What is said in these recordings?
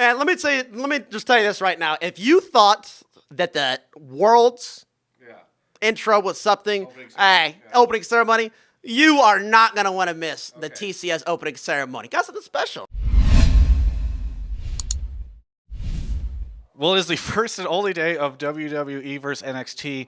And let me just tell you this right now. If you thought that the world's intro was something, opening ceremony, you are not going to want to miss the TCS opening ceremony. Got something special. Well, it is the first and only day of WWE versus NXT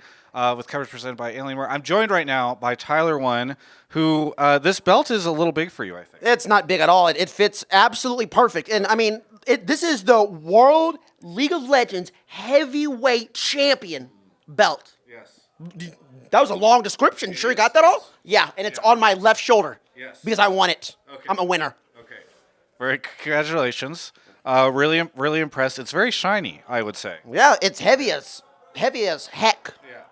with coverage presented by Alienware. I'm joined right now by Tyler1, who this belt is a little big for you, I think. It's not big at all. It fits absolutely perfect. And, I mean, this is the World League of Legends Heavyweight Champion belt. Yes. That was a long description. You sure you got that all? Yeah, and it's on my left shoulder. Yes. Because I won it. Okay. I'm a winner. Okay. Very congratulations. Really impressed. It's very shiny, I would say. Yeah, it's heavy as heck. Yeah.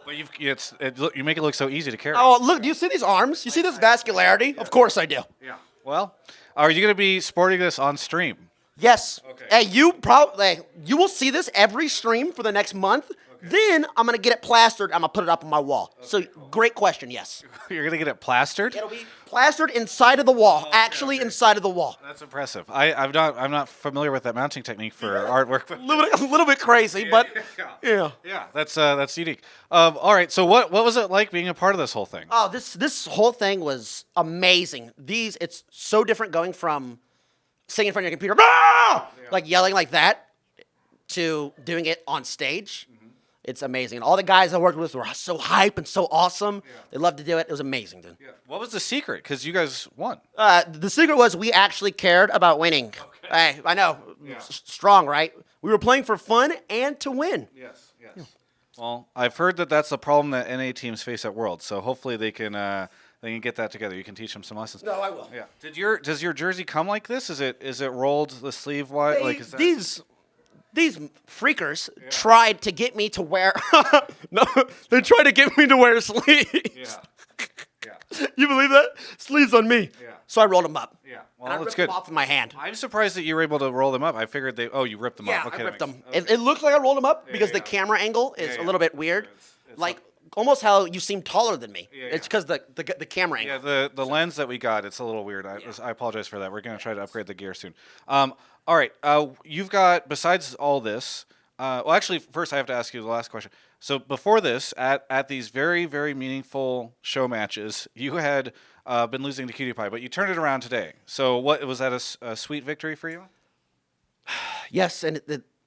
But you make it look so easy to carry. Oh, look, do you see these arms? You see this vascularity? Of course I do. Yeah. Well, are you going to be sporting this on stream? Yes. Okay. Hey, you will see this every stream for the next month. Then I'm going to get it plastered. I'm going to put it up on my wall. So, great question, yes. You're going to get it plastered? It'll be plastered inside of the wall, inside of the wall. That's impressive. I'm not familiar with that mounting technique for artwork. A little bit crazy, but yeah. Yeah, that's unique. All right, so what was it like being a part of this whole thing? Oh, this whole thing was amazing. It's so different going from singing in front of your computer, like yelling like that, to doing it on stage. It's amazing. And all the guys I worked with were so hype and so awesome. Yeah. They loved to do it. It was amazing, dude. Yeah. What was the secret? Because you guys won. The secret was we actually cared about winning. Okay. Hey, I know. Yeah. Strong, right? We were playing for fun and to win. Yes. Yeah. Well, I've heard that that's the problem that NA teams face at Worlds. So hopefully they can get that together. You can teach them some lessons. No, I will. Yeah. Does your jersey come like this? Is it rolled the sleeve wide? These freakers tried to get me to wear. No, they tried to get me to wear sleeves. Yeah. You believe that? Sleeves on me. Yeah. So I rolled them up. Yeah. Well, and I ripped them off in my hand. I'm surprised that you were able to roll them up. I figured you ripped them up. Okay, I ripped them. Okay. It looks like I rolled them up because the camera angle is a little bit weird. It's like almost how you seem taller than me. Yeah. It's because the camera angle. Yeah, the lens that we got, it's a little weird. I apologize for that. We're going to try to upgrade the gear soon. All right, you've got, besides all this, well, actually, first I have to ask you the last question. So before this, at these very, very meaningful show matches, you had been losing to Cutie Pie, but you turned it around today. So was that a sweet victory for you? Yes, and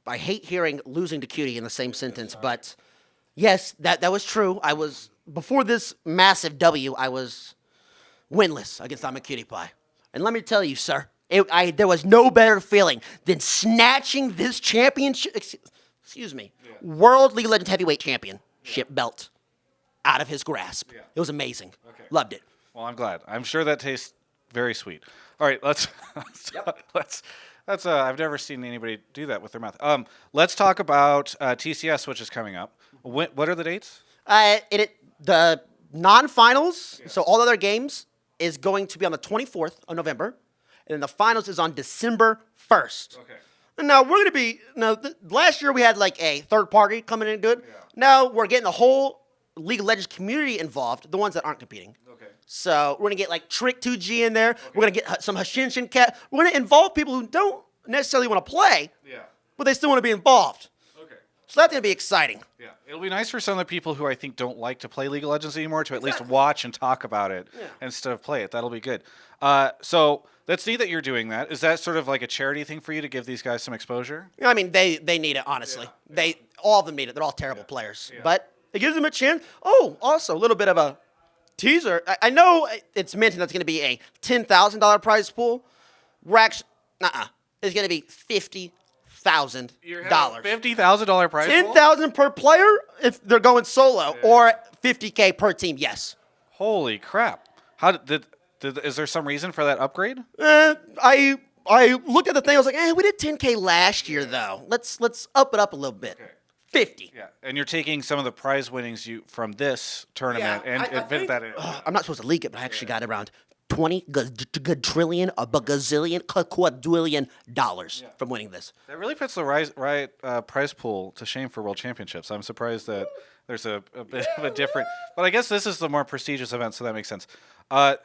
I hate hearing losing to Cutie in the same sentence, but yes, that was true. Before this massive W, I was winless against I'm a Cutie Pie. And let me tell you, sir, there was no better feeling than snatching this championship, World League of Legends Heavyweight Championship belt out of his grasp. Yeah. It was amazing. Okay. Loved it. Well, I'm glad. I'm sure that tastes very sweet. All right, let's I've never seen anybody do that with their mouth. Let's talk about TCS, which is coming up. What are the dates? The non-finals, so all other games, is going to be on the 24th of November. And then the finals is on December 1st. Okay. And now we're going to be, last year we had like a third party coming in good. Yeah. Now we're getting the whole League of Legends community involved, the ones that aren't competing. Okay. So we're going to get like Trick 2G in there. Okay. We're going to get some Hashinshin Cat. We're going to involve people who don't necessarily want to play, but they still want to be involved. Okay. So that's going to be exciting. Yeah. It'll be nice for some of the people who I think don't like to play League of Legends anymore to at least watch and talk about it instead of play it. That'll be good. So that's neat that you're doing that. Is that sort of like a charity thing for you to give these guys some exposure? I mean, they need it, honestly. Yeah. All of them need it. They're all terrible players. Yeah. But it gives them a chance. Oh, also, a little bit of a teaser. I know it's mentioned that's going to be a $10,000 prize pool. It's going to be $50,000. $50,000 prize pool? $10,000 per player if they're going solo, or $50K per team, yes. Holy crap. Is there some reason for that upgrade? I looked at the thing. I was like, we did 10K last year, though. Let's up it up a little bit. Okay. 50. Yeah, and you're taking some of the prize winnings from this tournament and fit that in. I'm not supposed to leak it, but I actually got around $20 gajillion, a bagazillion, quadrillion dollars from winning this. That really puts the right prize pool to shame for World Championships. I'm surprised that there's a bit of a different. But I guess this is the more prestigious event, so that makes sense.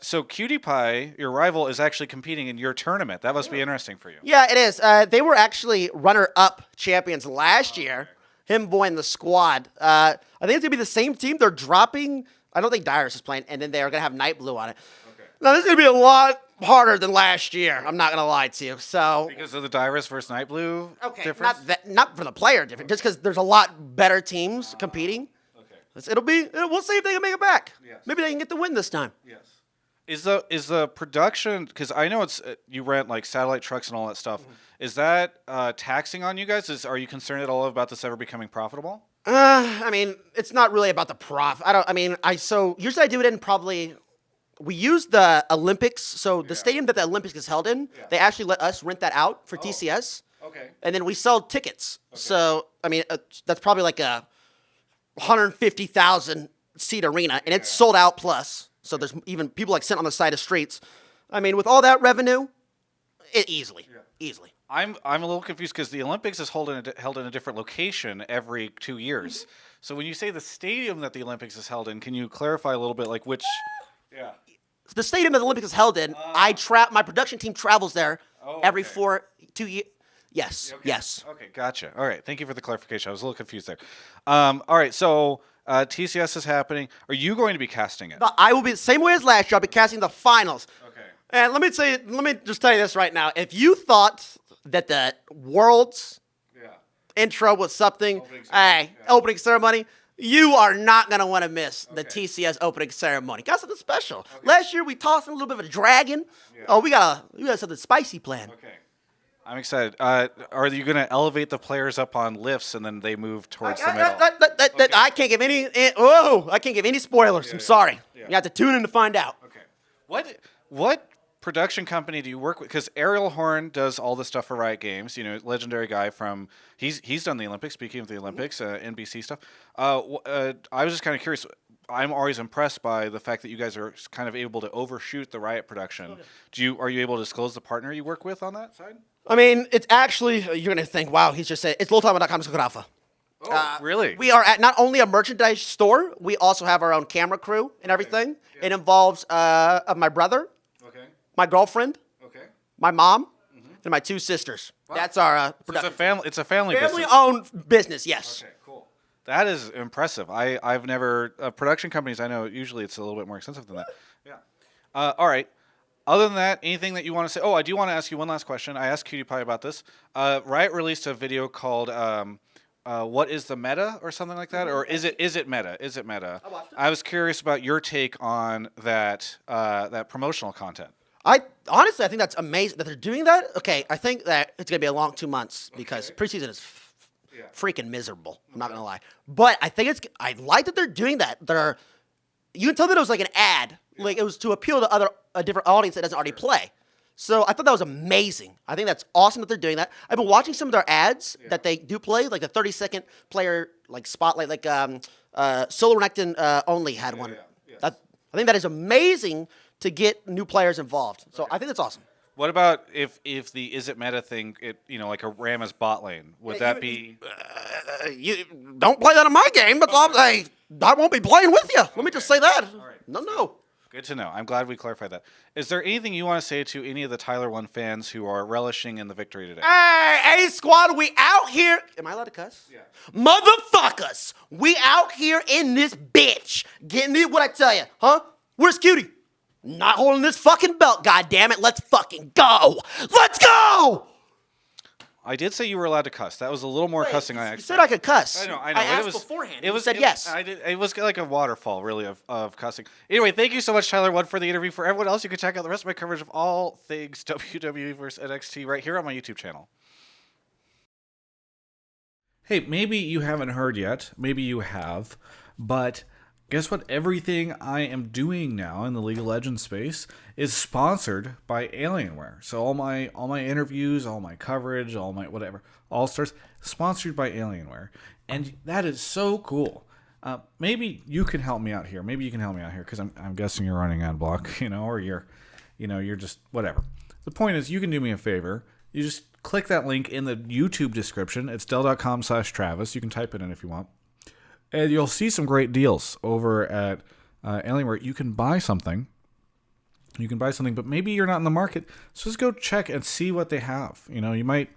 So Cutie Pie, your rival, is actually competing in your tournament. That must be interesting for you. Yeah, it is. They were actually runner-up champions last year. Him boy in the squad. I think it's gonna be the same team. They're dropping. I don't think Dyrus is playing, and then they are gonna have Night Blue on it. Okay. Now this is gonna be a lot harder than last year. I'm not gonna lie to you. So because of the Dyrus versus Night Blue difference? not for the player difference, just because there's a lot better teams competing. Okay. We'll see if they can make it back. Yes. Maybe they can get the win this time. Yes. Is the production, because I know it's you rent like satellite trucks and all that stuff. Mm-hmm. Is that taxing on you guys? Are you concerned at all about this ever becoming profitable? I mean, it's not really about the profit. Usually I do it in probably. We use the Olympics, so the stadium that the Olympics is held in, they actually let us rent that out for TCS. Okay. And then we sell tickets. Okay. So, I mean, that's probably like a 150,000 seat arena, and it's sold out plus. So there's even people like sitting on the side of streets. I mean, with all that revenue, easily. I'm a little confused because the Olympics is held in a different location every 2 years. So when you say the stadium that the Olympics is held in, can you clarify a little bit, like which? Yeah. The stadium that the Olympics is held in, my production team travels there every 2 years. Yes. Okay. Yes. Okay, gotcha. All right, thank you for the clarification. I was a little confused there. All right, so TCS is happening. Are you going to be casting it? I will be the same way as last year. I'll be casting the finals. Okay. And let me just tell you this right now. If you thought that the World's intro was something, opening ceremony, you are not going to want to miss the TCS opening ceremony. Got something special. Okay. Last year, we tossed in a little bit of a dragon. Yeah. Oh, we got something spicy planned. Okay. I'm excited. Are you going to elevate the players up on lifts and then they move towards the middle? I can't give any spoilers. I'm sorry. Yeah. You have to tune in to find out. Okay. What production company do you work with? Because Ariel Horn does all the stuff for Riot Games. You know, legendary guy from he's done the Olympics. Speaking of the Olympics, NBC stuff. I was just kind of curious. I'm always impressed by the fact that you guys are kind of able to overshoot the Riot production. Are you able to disclose the partner you work with on that side? I mean, it's actually you're gonna think, wow, he's just saying it's loltama.com's Rafa. Oh, really? We are at not only a merchandise store, we also have our own camera crew and everything. Yeah. It involves my brother. My girlfriend, my mom, and my 2 sisters. Wow. That's our production. So it's a family business. Family-owned business, yes. Okay, cool. That is impressive. I've never production companies. I know usually it's a little bit more expensive than that. Yeah. All right. Other than that, anything that you want to say? Oh, I do want to ask you one last question. I asked Cutie Pie about this. Riot released a video called "What is the Meta" or something like that, or is it meta? Is it meta? I was curious about your take on that promotional content. Honestly, I think that's amazing that they're doing that. Okay, I think that it's going to be a long 2 months because preseason is freaking miserable. I'm not going to lie. But I like that they're doing that. You can tell that it was like an ad. Yeah. Like it was to appeal to a different audience that doesn't already play. So I thought that was amazing. I think that's awesome that they're doing that. I've been watching some of their ads that they do play, like the 30-second player like spotlight, like Solar Renekton only had one. I think that is amazing to get new players involved. So I think that's awesome. What about if the is it meta thing, like a Rammus bot lane, would that be? You don't play that in my game, but I won't be playing with you. Let me just say that. All right. No. Good to know. I'm glad we clarified that. Is there anything you want to say to any of the Tyler1 fans who are relishing in the victory today? Hey, squad, we out here. Am I allowed to cuss? Yeah. Motherfuckers, we out here in this bitch. Getting it, what I tell you, huh? Where's Cutie? Not holding this fucking belt, goddammit. Let's fucking go. Let's go! I did say you were allowed to cuss. That was a little more cussing I expected. You said I could cuss. I know. I asked beforehand. You said yes. I did. It was like a waterfall, really, of cussing. Anyway, thank you so much, Tyler1, for the interview. For everyone else, you can check out the rest of my coverage of all things WWE versus NXT right here on my YouTube channel. Hey, maybe you haven't heard yet. Maybe you have. But guess what? Everything I am doing now in the League of Legends space is sponsored by Alienware. So all my interviews, all my coverage, all my whatever, all starts sponsored by Alienware. And that is so cool. Maybe you can help me out here. Because I'm guessing you're running ad block, or you're you're just whatever. The point is, you can do me a favor. You just click that link in the YouTube description. It's Dell.com/Travis. You can type it in if you want. And you'll see some great deals over at Alienware. You can buy something. But maybe you're not in the market. So just go check and see what they have. You might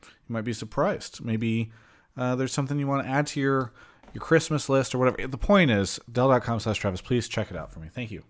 be surprised. Maybe there's something you want to add to your Christmas list or whatever. The point is, Dell.com/Travis. Please check it out for me. Thank you.